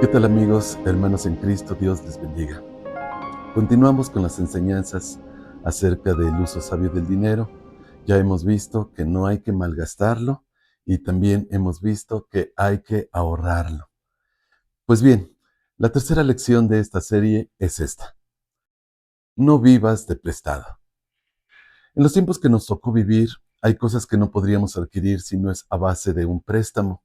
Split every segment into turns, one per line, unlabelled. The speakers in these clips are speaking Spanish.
¿Qué tal amigos, hermanos en Cristo? Dios les bendiga. Continuamos con las enseñanzas acerca del uso sabio del dinero. Ya hemos visto que no hay que malgastarlo y también hemos visto que hay que ahorrarlo. Pues bien, la tercera lección de esta serie es esta. No vivas de prestado. En los tiempos que nos tocó vivir, hay cosas que no podríamos adquirir si no es a base de un préstamo,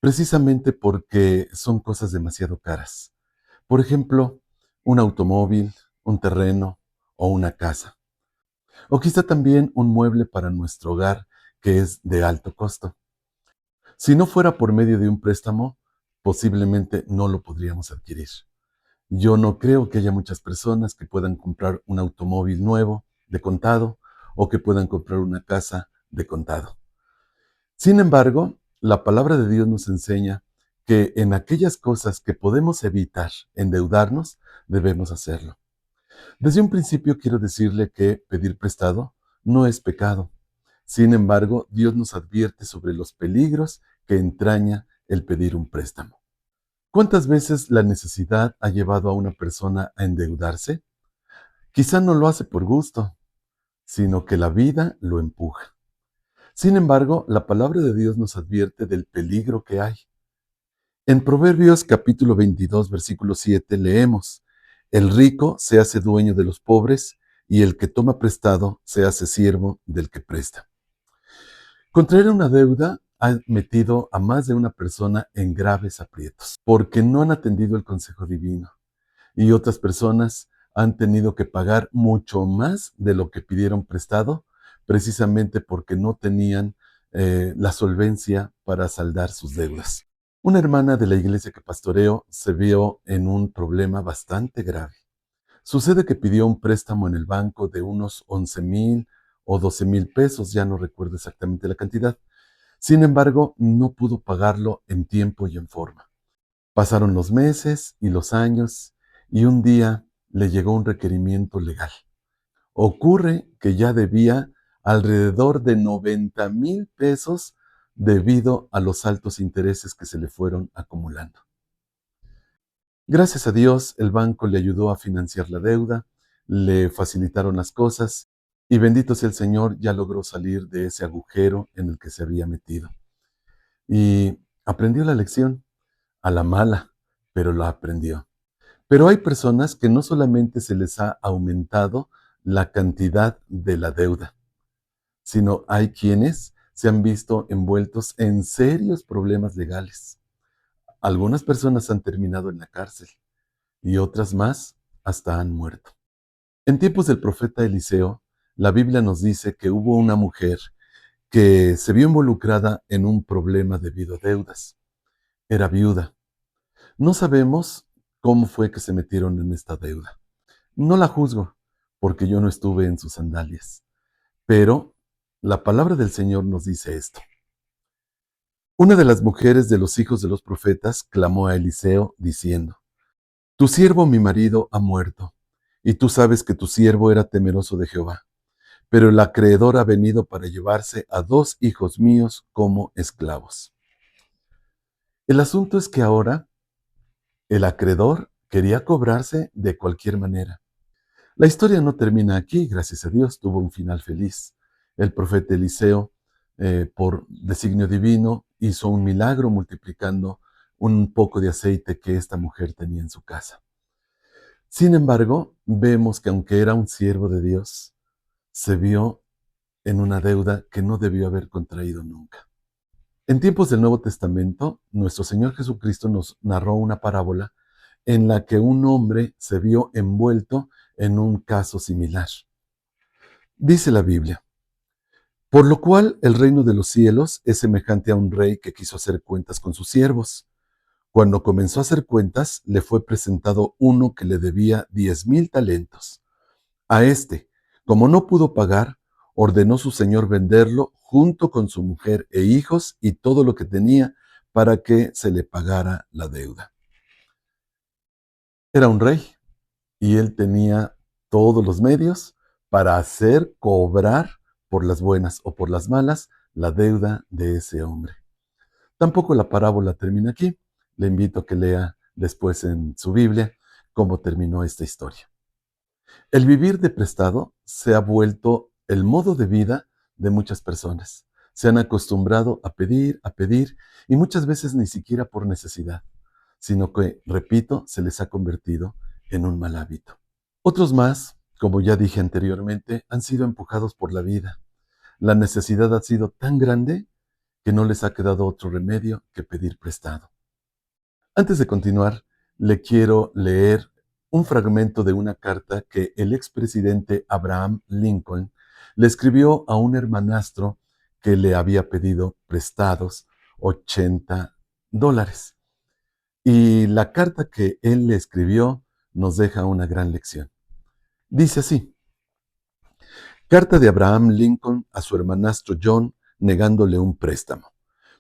precisamente porque son cosas demasiado caras. Por ejemplo, un automóvil, un terreno o una casa. O quizá también un mueble para nuestro hogar que es de alto costo. Si no fuera por medio de un préstamo, posiblemente no lo podríamos adquirir. Yo no creo que haya muchas personas que puedan comprar un automóvil nuevo de contado o que puedan comprar una casa de contado. Sin embargo, la palabra de Dios nos enseña que en aquellas cosas que podemos evitar endeudarnos, debemos hacerlo. Desde un principio quiero decirle que pedir prestado no es pecado. Sin embargo, Dios nos advierte sobre los peligros que entraña el pedir un préstamo. ¿Cuántas veces la necesidad ha llevado a una persona a endeudarse? Quizá no lo hace por gusto, sino que la vida lo empuja. Sin embargo, la palabra de Dios nos advierte del peligro que hay. En Proverbios capítulo 22, versículo 7 leemos, el rico se hace dueño de los pobres y el que toma prestado se hace siervo del que presta. Contraer una deuda ha metido a más de una persona en graves aprietos, porque no han atendido el consejo divino y otras personas han tenido que pagar mucho más de lo que pidieron prestado, precisamente porque no tenían la solvencia para saldar sus deudas. Una hermana de la iglesia que pastoreo se vio en un problema bastante grave. Sucede que pidió un préstamo en el banco de unos 11,000 o 12,000 pesos, ya no recuerdo exactamente la cantidad. Sin embargo, no pudo pagarlo en tiempo y en forma. Pasaron los meses y los años y un día le llegó un requerimiento legal. Ocurre que ya debía alrededor de 90,000 pesos debido a los altos intereses que se le fueron acumulando. Gracias a Dios, el banco le ayudó a financiar la deuda, le facilitaron las cosas y bendito sea el Señor, ya logró salir de ese agujero en el que se había metido. Y aprendió la lección, a la mala, pero la aprendió. Pero hay personas que no solamente se les ha aumentado la cantidad de la deuda, sino hay quienes se han visto envueltos en serios problemas legales. Algunas personas han terminado en la cárcel y otras más hasta han muerto. En tiempos del profeta Eliseo, la Biblia nos dice que hubo una mujer que se vio involucrada en un problema debido a deudas. Era viuda. No sabemos cómo fue que se metieron en esta deuda. No la juzgo, porque yo no estuve en sus sandalias. Pero la palabra del Señor nos dice esto. Una de las mujeres de los hijos de los profetas clamó a Eliseo diciendo, tu siervo mi marido ha muerto, y tú sabes que tu siervo era temeroso de Jehová, pero el acreedor ha venido para llevarse a 2 hijos míos como esclavos. El asunto es que ahora el acreedor quería cobrarse de cualquier manera. La historia no termina aquí, gracias a Dios, tuvo un final feliz. El profeta Eliseo, por designio divino, hizo un milagro multiplicando un poco de aceite que esta mujer tenía en su casa. Sin embargo, vemos que aunque era un siervo de Dios, se vio en una deuda que no debió haber contraído nunca. En tiempos del Nuevo Testamento, nuestro Señor Jesucristo nos narró una parábola en la que un hombre se vio envuelto en un caso similar. Dice la Biblia, por lo cual el reino de los cielos es semejante a un rey que quiso hacer cuentas con sus siervos. Cuando comenzó a hacer cuentas, le fue presentado uno que le debía 10,000 talentos. A este, como no pudo pagar, ordenó su señor venderlo junto con su mujer e hijos y todo lo que tenía para que se le pagara la deuda. Era un rey y él tenía todos los medios para hacer cobrar por las buenas o por las malas la deuda de ese hombre. Tampoco la parábola termina aquí. Le invito a que lea después en su Biblia cómo terminó esta historia. El vivir de prestado se ha vuelto el modo de vida de muchas personas. Se han acostumbrado a pedir, y muchas veces ni siquiera por necesidad, sino que, repito, se les ha convertido en un mal hábito. Otros más, como ya dije anteriormente, han sido empujados por la vida. La necesidad ha sido tan grande que no les ha quedado otro remedio que pedir prestado. Antes de continuar, le quiero leer un fragmento de una carta que el expresidente Abraham Lincoln le escribió a un hermanastro que le había pedido prestados $80. Y la carta que él le escribió nos deja una gran lección. Dice así: carta de Abraham Lincoln a su hermanastro John negándole un préstamo.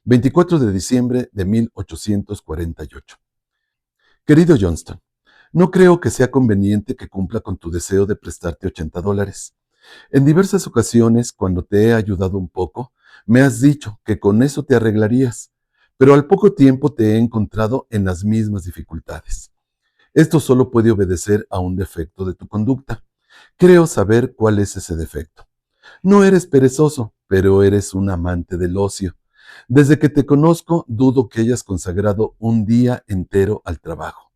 24 de diciembre de 1848. Querido Johnston, no creo que sea conveniente que cumpla con tu deseo de prestarte $80. En diversas ocasiones, cuando te he ayudado un poco, me has dicho que con eso te arreglarías, pero al poco tiempo te he encontrado en las mismas dificultades. Esto solo puede obedecer a un defecto de tu conducta. Creo saber cuál es ese defecto. No eres perezoso, pero eres un amante del ocio. Desde que te conozco, dudo que hayas consagrado un día entero al trabajo.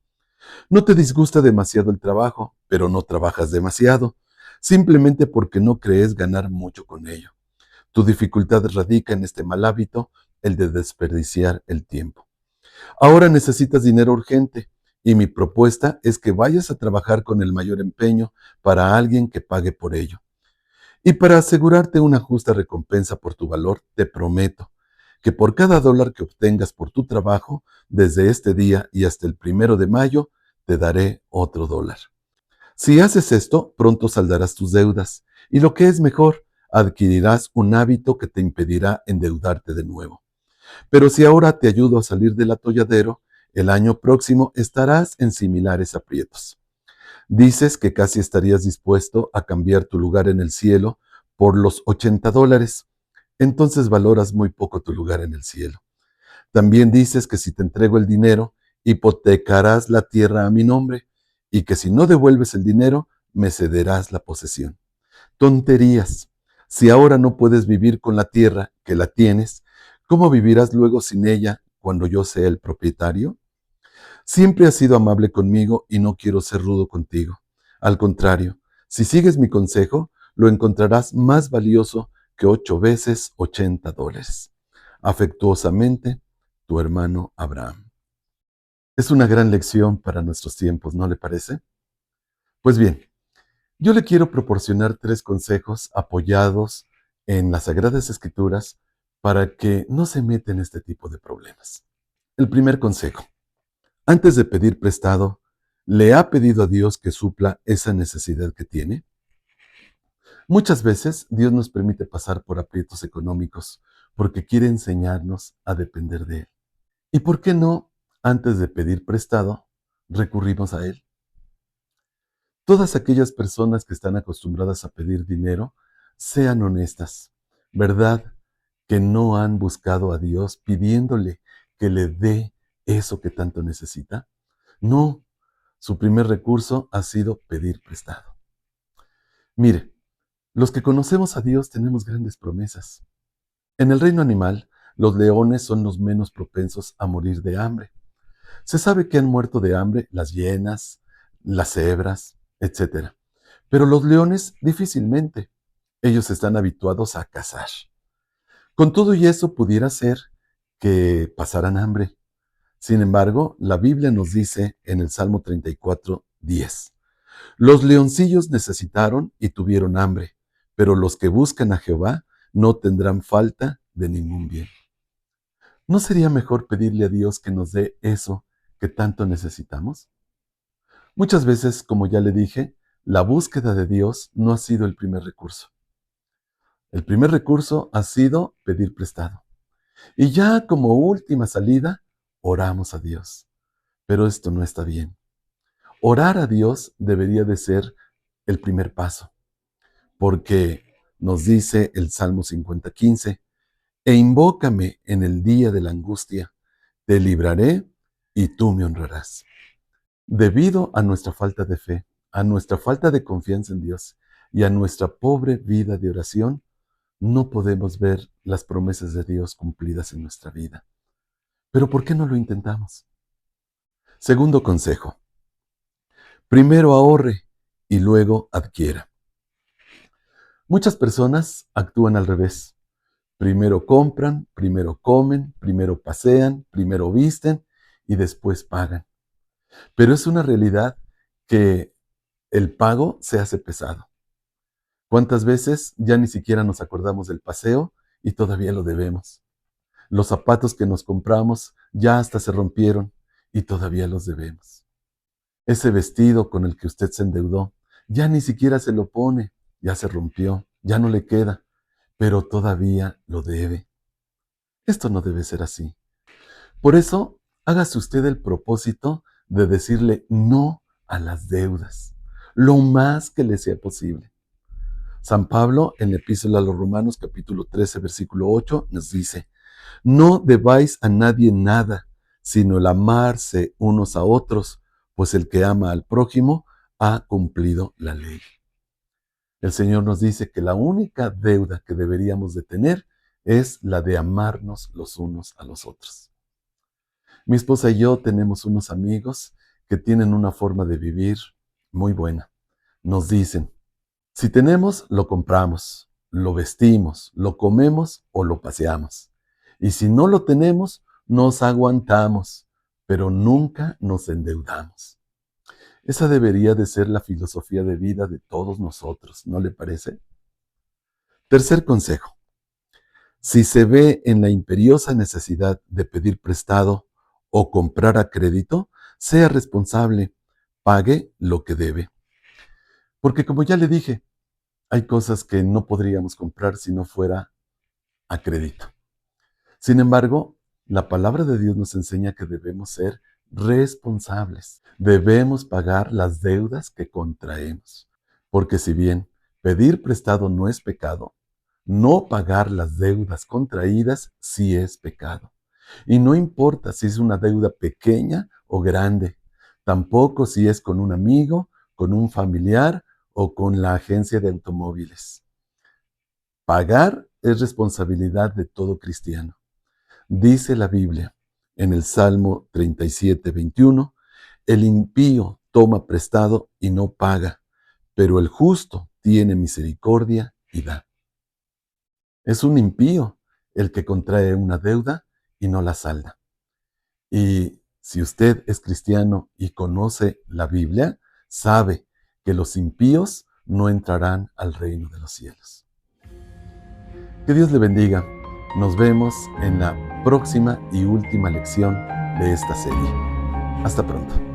No te disgusta demasiado el trabajo, pero no trabajas demasiado, simplemente porque no crees ganar mucho con ello. Tu dificultad radica en este mal hábito, el de desperdiciar el tiempo. Ahora necesitas dinero urgente, y mi propuesta es que vayas a trabajar con el mayor empeño para alguien que pague por ello. Y para asegurarte una justa recompensa por tu valor, te prometo que por cada $1 que obtengas por tu trabajo, desde este día y hasta el 1 de mayo, te daré otro $1. Si haces esto, pronto saldarás tus deudas, y lo que es mejor, adquirirás un hábito que te impedirá endeudarte de nuevo. Pero si ahora te ayudo a salir del atolladero, el año próximo estarás en similares aprietos. Dices que casi estarías dispuesto a cambiar tu lugar en el cielo por los $80. Entonces valoras muy poco tu lugar en el cielo. También dices que si te entrego el dinero, hipotecarás la tierra a mi nombre, y que si no devuelves el dinero, me cederás la posesión. Tonterías. Si ahora no puedes vivir con la tierra, que la tienes, ¿cómo vivirás luego sin ella cuando yo sea el propietario? Siempre has sido amable conmigo y no quiero ser rudo contigo. Al contrario, si sigues mi consejo, lo encontrarás más valioso que 8 veces $80. Afectuosamente, tu hermano Abraham. Es una gran lección para nuestros tiempos, ¿no le parece? Pues bien, yo le quiero proporcionar 3 consejos apoyados en las Sagradas Escrituras para que no se meta en este tipo de problemas. El primer consejo: antes de pedir prestado, ¿le ha pedido a Dios que supla esa necesidad que tiene? Muchas veces Dios nos permite pasar por aprietos económicos porque quiere enseñarnos a depender de Él. ¿Y por qué no, antes de pedir prestado, recurrimos a Él? Todas aquellas personas que están acostumbradas a pedir dinero, sean honestas, ¿verdad? Que no han buscado a Dios pidiéndole que le dé eso que tanto necesita. No, su primer recurso ha sido pedir prestado. Mire, los que conocemos a Dios tenemos grandes promesas. En el reino animal, los leones son los menos propensos a morir de hambre. Se sabe que han muerto de hambre las hienas, las cebras, etc. Pero los leones difícilmente. Ellos están habituados a cazar. Con todo y eso pudiera ser que pasaran hambre. Sin embargo, la Biblia nos dice en el Salmo 34:10: los leoncillos necesitaron y tuvieron hambre, pero los que buscan a Jehová no tendrán falta de ningún bien. ¿No sería mejor pedirle a Dios que nos dé eso que tanto necesitamos? Muchas veces, como ya le dije, la búsqueda de Dios no ha sido el primer recurso. El primer recurso ha sido pedir prestado. Y ya como última salida, oramos a Dios. Pero esto no está bien. Orar a Dios debería de ser el primer paso, porque nos dice el Salmo 50:15: e invócame en el día de la angustia, te libraré y tú me honrarás. Debido a nuestra falta de fe, a nuestra falta de confianza en Dios y a nuestra pobre vida de oración, no podemos ver las promesas de Dios cumplidas en nuestra vida. Pero ¿por qué no lo intentamos? Segundo consejo: primero ahorre y luego adquiera. Muchas personas actúan al revés. Primero compran, primero comen, primero pasean, primero visten y después pagan. Pero es una realidad que el pago se hace pesado. ¿Cuántas veces ya ni siquiera nos acordamos del paseo y todavía lo debemos? Los zapatos que nos compramos ya hasta se rompieron y todavía los debemos. Ese vestido con el que usted se endeudó, ya ni siquiera se lo pone, ya se rompió, ya no le queda, pero todavía lo debe. Esto no debe ser así. Por eso, hágase usted el propósito de decirle no a las deudas, lo más que le sea posible. San Pablo, en la Epístola a los Romanos, capítulo 13, versículo 8, nos dice: no debáis a nadie nada, sino el amarse unos a otros, pues el que ama al prójimo ha cumplido la ley. El Señor nos dice que la única deuda que deberíamos de tener es la de amarnos los unos a los otros. Mi esposa y yo tenemos unos amigos que tienen una forma de vivir muy buena. Nos dicen: si tenemos, lo compramos, lo vestimos, lo comemos o lo paseamos. Y si no lo tenemos, nos aguantamos, pero nunca nos endeudamos. Esa debería de ser la filosofía de vida de todos nosotros, ¿no le parece? Tercer consejo: si se ve en la imperiosa necesidad de pedir prestado o comprar a crédito, sea responsable, pague lo que debe. Porque como ya le dije, hay cosas que no podríamos comprar si no fuera a crédito. Sin embargo, la palabra de Dios nos enseña que debemos ser responsables. Debemos pagar las deudas que contraemos. Porque si bien pedir prestado no es pecado, no pagar las deudas contraídas sí es pecado. Y no importa si es una deuda pequeña o grande, tampoco si es con un amigo, con un familiar o con la agencia de automóviles. Pagar es responsabilidad de todo cristiano. Dice la Biblia en el Salmo 37, 21, el impío toma prestado y no paga, pero el justo tiene misericordia y da. Es un impío el que contrae una deuda y no la salda. Y si usted es cristiano y conoce la Biblia, sabe que los impíos no entrarán al reino de los cielos. Que Dios le bendiga. Nos vemos en la próxima y última lección de esta serie. Hasta pronto.